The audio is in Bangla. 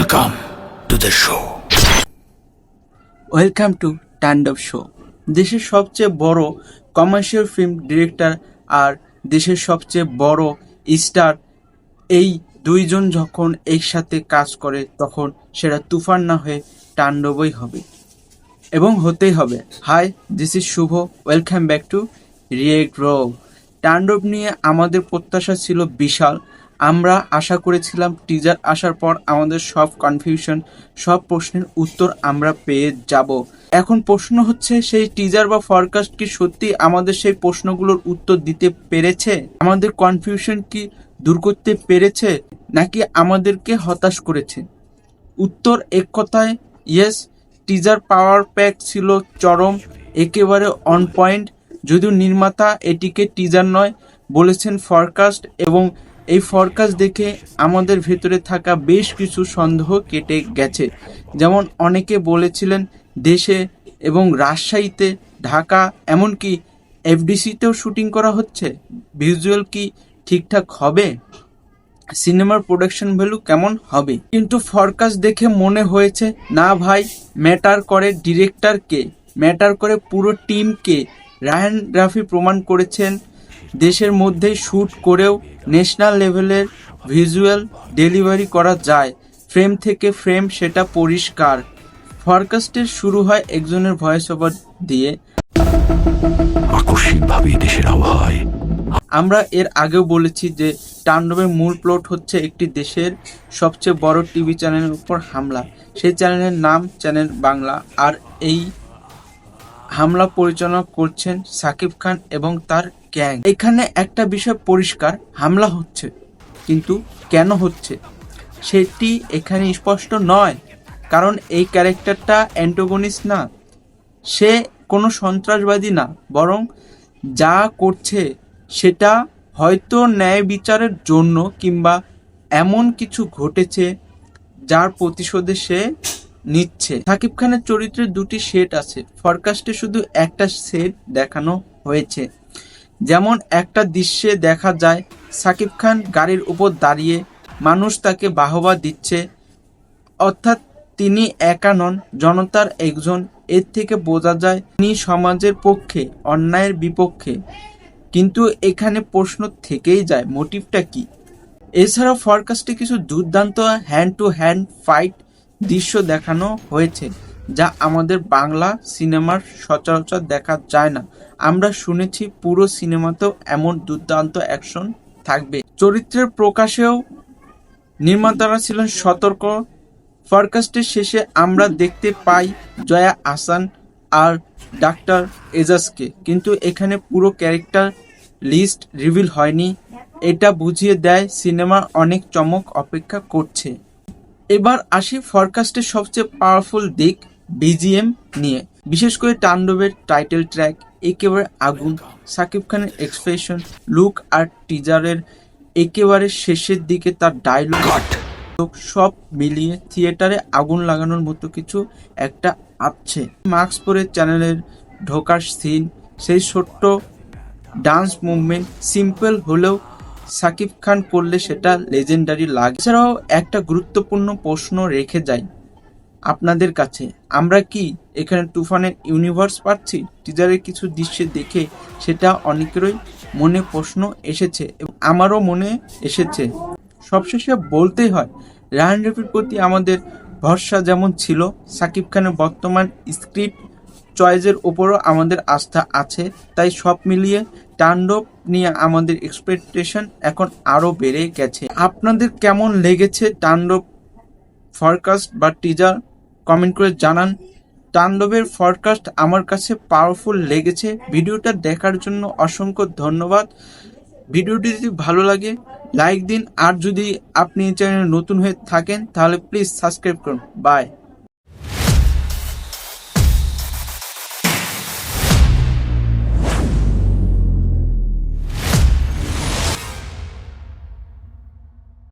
Welcome to the show. Welcome to তাণ্ডব শো। দেশের সবচেয়ে বড় কমার্শিয়াল ফিল্ম ডিরেক্টর আর দেশের সবচেয়ে বড় স্টার, এই দুইজন যখন একসাথে কাজ করে তখন সেটা তুফান না হয়ে তাণ্ডবই হবে এবং হতেই হবে। Hi, this is Shubho, welcome back to react row. Tandav নিয়ে আমাদের প্রত্যাশা ছিল বিশাল। আমরা আশা করেছিলাম টিজার আসার পর আমাদের সব কনফিউশন, সব প্রশ্নের উত্তর আমরা পেয়ে যাব। এখন প্রশ্ন হচ্ছে, সেই টিজার বা ফরকাস্ট কি সত্যি আমাদের সেই প্রশ্নগুলোর উত্তর দিতে পেরেছে? আমাদের কনফিউশন কি দূর করতে পেরেছে, নাকি আমাদেরকে হতাশ করেছে? উত্তর এক কথায় ইয়েস। টিজার পাওয়ার প্যাক ছিল চরম, একেবারে অন পয়েন্ট। যদিও নির্মাতা এটিকে টিজার নয় বলেছেন ফরকাস্ট, এবং এই ফরকাস্ট দেখে আমাদের ভেতরে থাকা বেশ কিছু সন্দেহ কেটে গেছে। যেমন অনেকে বলেছিলেন দেশে এবং রাজশাহীতে, ঢাকা, এমনকি এফডিসিতেও শুটিং করা হচ্ছে। ভিজুয়াল কি ঠিকঠাক হবে? সিনেমার প্রোডাকশন ভ্যালু কেমন হবে? কিন্তু ফরকাস্ট দেখে মনে হয়েছে না ভাই, ম্যাটার করে ডিরেক্টরকে, ম্যাটার করে পুরো টিমকে। রায়ান রাফি প্রমাণ করেছেন দেশের মধ্যে শ্যুট করেও ন্যাশনাল লেভেলের ভিজুয়াল ডেলিভারি করা যায়, ফ্রেম থেকে ফ্রেম, সেটা পরিষ্কার। ফরকাস্টের শুরু হয় একজনের ভয়েস ওভার দিয়ে। আকস্মিকভাবে দেশের আবহাওয়ায় আমরা এর আগেও বলেছি যে তাণ্ডবের মূল প্লট হচ্ছে একটি দেশের সবচেয়ে বড় টিভি চ্যানেলের উপর হামলা। সেই চ্যানেলের নাম চ্যানেল বাংলা, আর এই হামলা পরিচালনা করছেন সাকিব খান এবং তার গ্যাং। এখানে একটা বিষয় পরিষ্কার, হামলা হচ্ছে, কিন্তু কেন হচ্ছে সেটি এখানে স্পষ্ট নয়। কারণ এই ক্যারেক্টারটা অ্যান্টাগনিস্ট না, সে কোনো সন্ত্রাসবাদী না, বরং যা করছে সেটা হয়তো ন্যায় বিচারের জন্য, কিংবা এমন কিছু ঘটেছে যার প্রতিশোধে সে নিচ্ছে। সাকিব খানের চরিত্রের দুটি সেট আছে, ফরকাস্টে শুধু একটা সেট দেখানো হয়েছে। যেমন একটা দৃশ্যে দেখা যায় সাকিব খান গাড়ির উপর দাঁড়িয়ে, মানুষ তাকে বাহবা দিচ্ছে, অর্থাৎ তিনি একা নন, জনতার একজন। এর থেকে বোঝা যায় তিনি সমাজের পক্ষে, অন্যায়ের বিপক্ষে। কিন্তু এখানে প্রশ্ন থেকেই যায়, মোটিভটা কি? এছাড়াও ফরকাস্টে কিছু দুর্দান্ত হ্যান্ড টু হ্যান্ড ফাইট দৃশ্য দেখানো হয়েছে, যা আমাদের বাংলা সিনেমার সচরাচর দেখা যায় না। আমরা শুনেছি পুরো সিনেমাতেও এমন দুর্দান্ত অ্যাকশন থাকবে। চরিত্রের প্রকাশেও নির্মাতারা ছিলেন সতর্ক। ফরকাস্টের শেষে আমরা দেখতে পাই জয়া আহসান আর ডাক্তার এজাজকে, কিন্তু এখানে পুরো ক্যারেক্টার লিস্ট রিভিল হয়নি। এটা বুঝিয়ে দেয় সিনেমার অনেক চমক অপেক্ষা করছে। এবার আসি ফরকাস্টের সবচেয়ে পাওয়ারফুল দিক, বিজিএম নিয়ে। বিশেষ করে তাণ্ডবের টাইটেল ট্র্যাক একেবারে আগুন। সাকিব খানের এক্সপ্রেশন, লুক আর টিজারের একেবারে শেষের দিকে তার ডায়লগ, সব মিলিয়ে থিয়েটারে আগুন লাগানোর মতো কিছু একটা আছে। মাস্ক পরে চ্যানেলের ঢোকার সিন, সেই ছোট্ট ডান্স মুভমেন্ট, সিম্পল হলেও সাকিব খান করলে সেটা লেজেন্ডারি লাগে। এছাড়াও একটা গুরুত্বপূর্ণ প্রশ্ন রেখে যাই আপনাদের কাছে, আমরা কি এখানে তুফানের ইউনিভার্স পাচ্ছি? টিজারের কিছু দৃশ্য দেখে সেটা অনেকেরই মনে প্রশ্ন এসেছে, এবং আমারও মনে এসেছে। সবশেষে বলতেই হয়, রায়ান রাফির প্রতি আমাদের ভরসা যেমন ছিল, সাকিব খানের বর্তমান স্ক্রিপ্ট চয়েসের ওপরও আমাদের আস্থা আছে। তাই সব মিলিয়ে তাণ্ডব নিয়ে আমাদের এক্সপেকটেশন এখন আরও বেড়ে গেছে। আপনাদের কেমন লেগেছে তাণ্ডব ফরকাস্ট বা টিজার? কমেন্ট করে জানান। তাণ্ডবের ফরকাস্ট আমার কাছে পাওয়ারফুল লেগেছে। ভিডিওটা দেখার জন্য অসংখ্য ধন্যবাদ। ভিডিওটি যদি ভালো লাগে লাইক দিন, আর যদি আপনি চ্যানেলে নতুন হয়ে থাকেন তাহলে প্লিজ সাবস্ক্রাইব করুন। বাই।